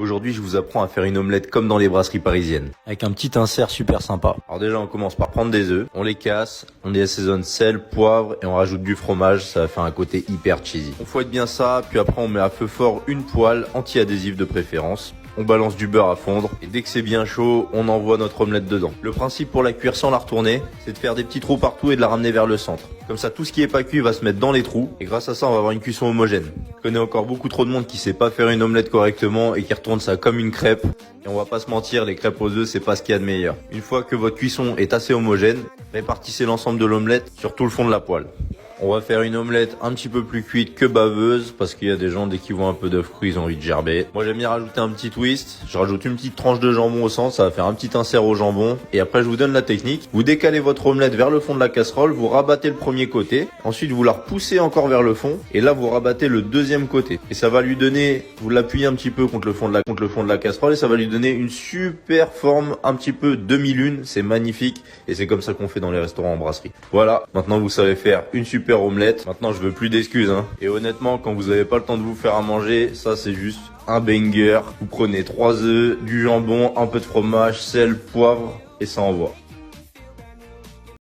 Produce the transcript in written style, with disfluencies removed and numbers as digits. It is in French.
Aujourd'hui, je vous apprends à faire une omelette comme dans les brasseries parisiennes, avec un petit insert super sympa. Alors déjà, on commence par prendre des œufs, on les casse, on y assaisonne sel, poivre et on rajoute du fromage, ça va faire un côté hyper cheesy. On fouette bien ça, puis après on met à feu fort une poêle anti-adhésive de préférence. On balance du beurre à fondre et dès que c'est bien chaud, on envoie notre omelette dedans. Le principe pour la cuire sans la retourner, c'est de faire des petits trous partout et de la ramener vers le centre. Comme ça, tout ce qui est pas cuit va se mettre dans les trous et grâce à ça, on va avoir une cuisson homogène. Je connais encore beaucoup trop de monde qui sait pas faire une omelette correctement et qui retourne ça comme une crêpe. Et on va pas se mentir, les crêpes aux œufs, c'est pas ce qu'il y a de meilleur. Une fois que votre cuisson est assez homogène, répartissez l'ensemble de l'omelette sur tout le fond de la poêle. On va faire une omelette un petit peu plus cuite que baveuse parce qu'il y a des gens, dès qu'ils voient un peu d'œuf cru, ils ont envie de gerber. Moi, j'aime bien rajouter un petit twist. Je rajoute une petite tranche de jambon au centre, ça va faire un petit insert au jambon. Et après, je vous donne la technique. Vous décalez votre omelette vers le fond de la casserole, vous rabattez le premier côté. Ensuite, vous la repoussez encore vers le fond. Et là, vous rabattez le deuxième côté. Et ça va lui donner, vous l'appuyez un petit peu contre le fond de la casserole et ça va lui donner une super forme un petit peu demi-lune. C'est magnifique. Et c'est comme ça qu'on fait dans les restaurants en brasserie. Voilà. Maintenant, vous savez faire une super omelette. Maintenant, je veux plus d'excuses, hein. Et honnêtement, quand vous avez pas le temps de vous faire à manger, ça c'est juste un banger. Vous prenez 3 œufs, du jambon, un peu de fromage, sel, poivre et ça envoie.